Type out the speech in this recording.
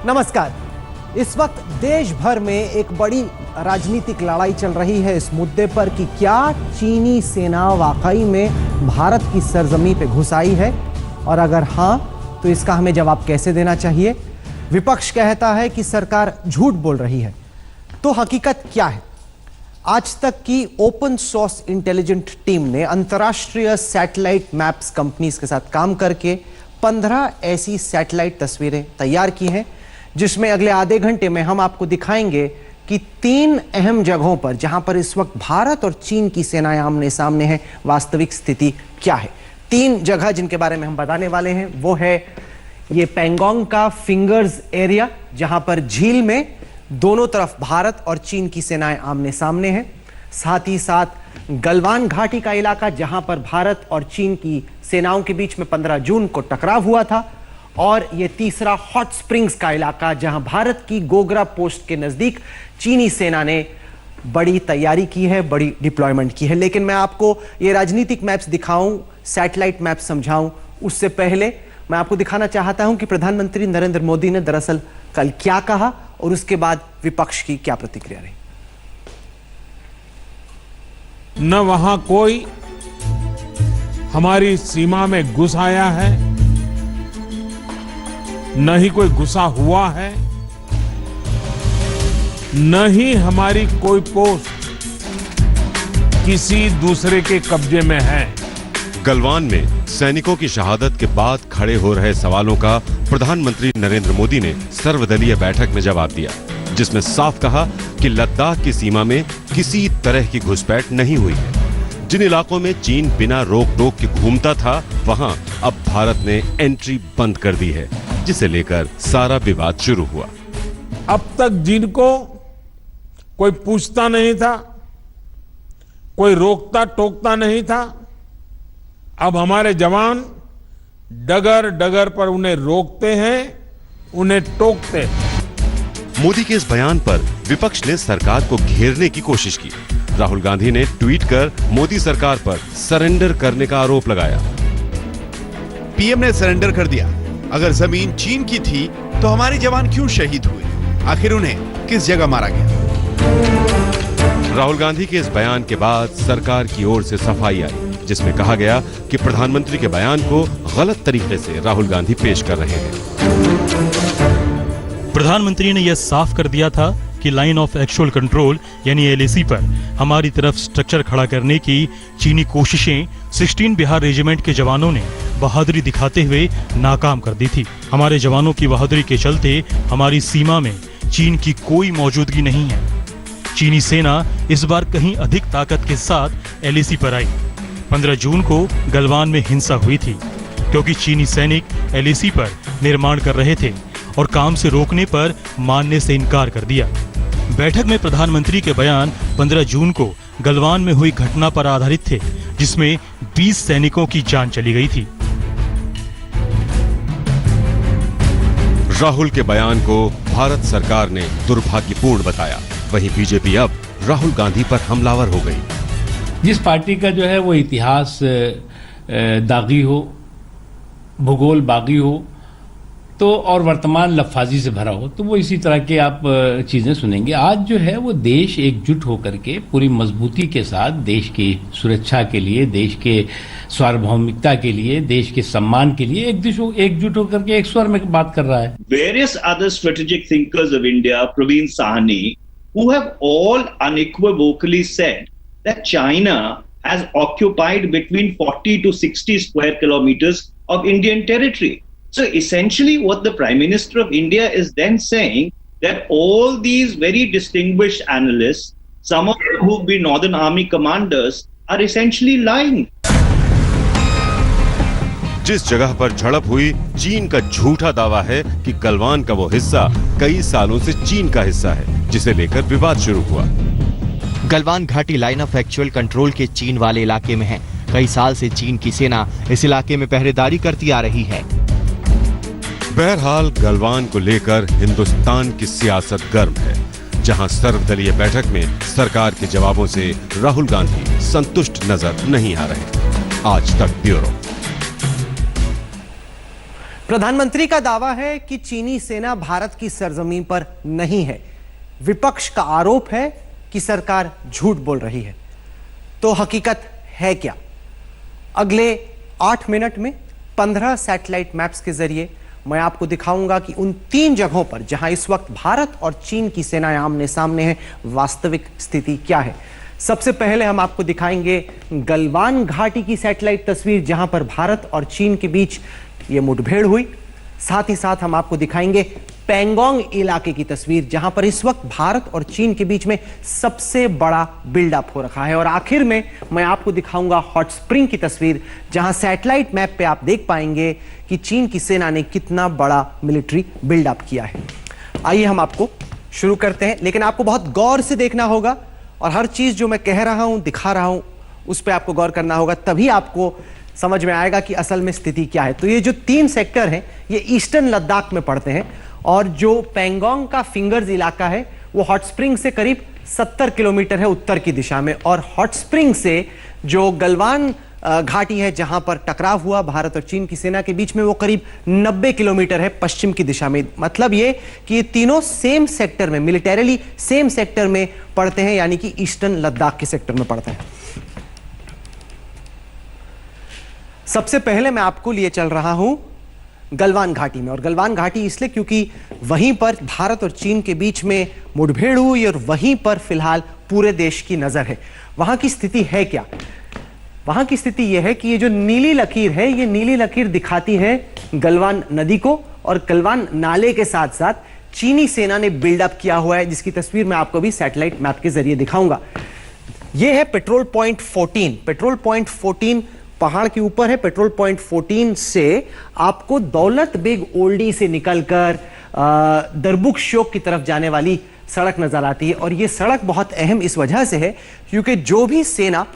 नमस्कार। इस वक्त देश भर में एक बड़ी राजनीतिक लड़ाई चल रही है इस मुद्दे पर कि क्या चीनी सेना वाकई में भारत की सरजमी पे घुस आई है, और अगर हां तो इसका हमें जवाब कैसे देना चाहिए। विपक्ष कहता है कि सरकार झूठ बोल रही है, तो हकीकत क्या है। आज तक की ओपन सोर्स इंटेलिजेंट टीम ने अंतर्राष्ट्रीय सैटेलाइट मैप्स कंपनीज के साथ काम करके 15 ऐसी सैटेलाइट तस्वीरें तैयार की हैं, जिसमें अगले आधे घंटे में हम आपको दिखाएंगे कि 3 अहम जगहों पर जहां पर इस वक्त भारत और चीन की सेनाएं आमने सामने हैं, वास्तविक स्थिति क्या है। 3 जगह जिनके बारे में हम बताने वाले हैं वो है ये पेंगोंग का फिंगर्स एरिया, जहां पर झील में दोनों तरफ भारत और चीन की सेनाएं आमने सामने हैं। साथ ही साथ गलवान घाटी का इलाका, जहां पर भारत और चीन की सेनाओं के बीच में 15 जून को टकराव हुआ था। और ये तीसरा हॉट स्प्रिंग्स का इलाका, जहां भारत की गोगरा पोस्ट के नजदीक चीनी सेना ने बड़ी तैयारी की है, बड़ी डिप्लॉयमेंट की है। लेकिन मैं आपको ये राजनीतिक मैप्स दिखाऊं, सैटेलाइट मैप्स समझाऊं, उससे पहले मैं आपको दिखाना चाहता हूं कि प्रधानमंत्री नरेंद्र मोदी ने दरअसल कल क्या कहा और उसके बाद विपक्ष की क्या प्रतिक्रिया रही। न वहां कोई हमारी सीमा में घुस आया है, न ही कोई घुसा हुआ है, न ही हमारी कोई पोस्ट किसी दूसरे के कब्जे में है। गलवान में सैनिकों की शहादत के बाद खड़े हो रहे सवालों का प्रधानमंत्री नरेंद्र मोदी ने सर्वदलीय बैठक में जवाब दिया, जिसमें साफ कहा कि लद्दाख की सीमा में किसी तरह की घुसपैठ नहीं हुई है। जिन इलाकों में चीन बिना रोक टोक के घूमता था, वहां अब भारत ने एंट्री बंद कर दी है, जिसे लेकर सारा विवाद शुरू हुआ। अब तक जिनको कोई पूछता नहीं था, कोई रोकता टोकता नहीं था, अब हमारे जवान डगर डगर पर उन्हें रोकते हैं, उन्हें टोकते हैं। मोदी के इस बयान पर विपक्ष ने सरकार को घेरने की कोशिश की। राहुल गांधी ने ट्वीट कर मोदी सरकार पर सरेंडर करने का आरोप लगाया। पीएम ने सरेंडर कर दिया। अगर जमीन चीन की थी तो हमारे जवान क्यों शहीद हुए? आखिर उन्हें किस जगह मारा गया? राहुल गांधी के इस बयान के बाद सरकार की ओर से सफाई आई, जिसमें कहा गया कि प्रधानमंत्री के बयान को गलत तरीके से राहुल गांधी पेश कर रहे हैं। प्रधानमंत्री ने यह साफ कर दिया था कि लाइन ऑफ एक्चुअल कंट्रोल यानी एलएसी पर हमारी तरफ स्ट्रक्चर खड़ा करने की चीनी कोशिशें 16 बिहार रेजिमेंट के जवानों ने बहादुरी दिखाते हुए नाकाम कर दी थी। हमारे जवानों की बहादुरी के चलते हमारी सीमा में चीन की कोई मौजूदगी नहीं है। चीनी सेना इस बार कहीं अधिक ताकत के साथ एलएसी पर आई। 15 जून को गलवान में हिंसा हुई थी, क्योंकि चीनी सैनिक एलएसी पर निर्माण कर रहे थे और काम से रोकने पर मानने से इनकार कर दिया। बैठक में प्रधानमंत्री के बयान 15 जून को गलवान में हुई घटना पर आधारित थे, जिसमें 20 सैनिकों की जान चली गई थी। राहुल के बयान को भारत सरकार ने दुर्भाग्यपूर्ण बताया। वहीं बीजेपी अब राहुल गांधी पर हमलावर हो गई। जिस पार्टी का जो है वो इतिहास दागी हो, भूगोल बागी हो, तो और वर्तमान लफाजी से भरा हो, तो वो इसी तरह के आप चीजें सुनेंगे। आज जो है वो देश एकजुट होकर के पूरी मजबूती के साथ देश की सुरक्षा के लिए, देश के सार्वभौमिकता के लिए, देश के सम्मान के लिए एकजुट होकर के एक स्वर में बात कर रहा है। Various other strategic thinkers of India, Praveen Sahni, who have all unequivocally said that China has occupied between 40 to 60 square kilometers of Indian territory. So essentially what the Prime Minister of India is then saying that all these very distinguished analysts, some of them who've been Northern Army commanders, are essentially lying. जिस जगह पर झड़प हुई, चीन का झूठा दावा है कि गलवान का वो हिस्सा कई सालों से चीन का हिस्सा है, जिसे लेकर विवाद शुरू हुआ। गलवान घाटी लाइन ऑफ एक्चुअल कंट्रोल के चीन वाले इलाके में है। कई साल से चीन की सेना इस इलाके में पहरेदारी करती आ रही है। बहरहाल गलवान को लेकर हिंदुस्तान की सियासत गर्म है, जहां सर्वदलीय बैठक में सरकार के जवाबों से राहुल गांधी संतुष्ट नजर नहीं आ रहे। आज तक ब्यूरो। प्रधानमंत्री का दावा है कि चीनी सेना भारत की सरजमीन पर नहीं है। विपक्ष का आरोप है कि सरकार झूठ बोल रही है। तो हकीकत है क्या? अगले 8 मिनट में 15 सैटेलाइट मैप्स के जरिए मैं आपको दिखाऊंगा कि उन 3 जगहों पर जहां इस वक्त भारत और चीन की सेनाएं आमने सामने हैं, वास्तविक स्थिति क्या है। सबसे पहले हम आपको दिखाएंगे गलवान घाटी की सैटेलाइट तस्वीर, जहां पर भारत और चीन के बीच ये मुठभेड़ हुई। साथ ही साथ हम आपको दिखाएंगे पैंगोंग इलाके की तस्वीर, जहां पर इस वक्त भारत और चीन के बीच में सबसे बड़ा बिल्डअप हो रखा है। और आखिर में मैं आपको दिखाऊंगा हॉट स्प्रिंग की तस्वीर, जहां सैटेलाइट मैप पे आप देख पाएंगे कि चीन की सेना ने कितना बड़ा मिलिट्री बिल्डअप किया है। आइए हम आपको शुरू करते हैं, लेकिन आपको बहुत गौर से देखना होगा और हर चीज जो मैं कह रहा हूं, दिखा रहा हूं, उस पर आपको गौर करना होगा, तभी आपको समझ में आएगा कि असल में स्थिति क्या है। तो ये जो 3 सेक्टर हैं, ये ईस्टर्न लद्दाख में पड़ते हैं, और जो पैंगोंग का फिंगर्स इलाका है वो हॉट स्प्रिंग से करीब 70 किलोमीटर है उत्तर की दिशा में, और हॉट स्प्रिंग से जो गलवान घाटी है जहां पर टकराव हुआ भारत और चीन की सेना के बीच में, वो करीब 90 किलोमीटर है पश्चिम की दिशा में। मतलब ये कि ये तीनों सेम सेक्टर में, मिलिटरीली सेम सेक्टर में पड़ते हैं, यानी कि ईस्टर्न लद्दाख के सेक्टर में पड़ते हैं। सबसे पहले मैं आपको लिए चल रहा हूं गलवान घाटी में, और गलवान घाटी इसलिए क्योंकि वहीं पर भारत और चीन के बीच में मुठभेड़ हुई और वहीं पर फिलहाल पूरे देश की नजर है। वहां की स्थिति है क्या? वहां की स्थिति यह है कि ये जो नीली लकीर है, ये नीली लकीर दिखाती है गलवान नदी को, और गलवान नाले के साथ साथ चीनी सेना ने बिल्डअप किया हुआ है, जिसकी तस्वीर मैं आपको भी सैटेलाइट मैप के जरिए दिखाऊंगा। यह है पेट्रोल पॉइंट 14। पेट्रोल पॉइंट 14 पहाड़ के ऊपर है। पेट्रोल पॉइंट 14 से आपको दौलत बेग ओल्डी से निकलकर दरबुक शोक की तरफ जाने वाली सड़क नजर आती है, और यह सड़क बहुत अहम इस वजह से है क्योंकि जो भी सेना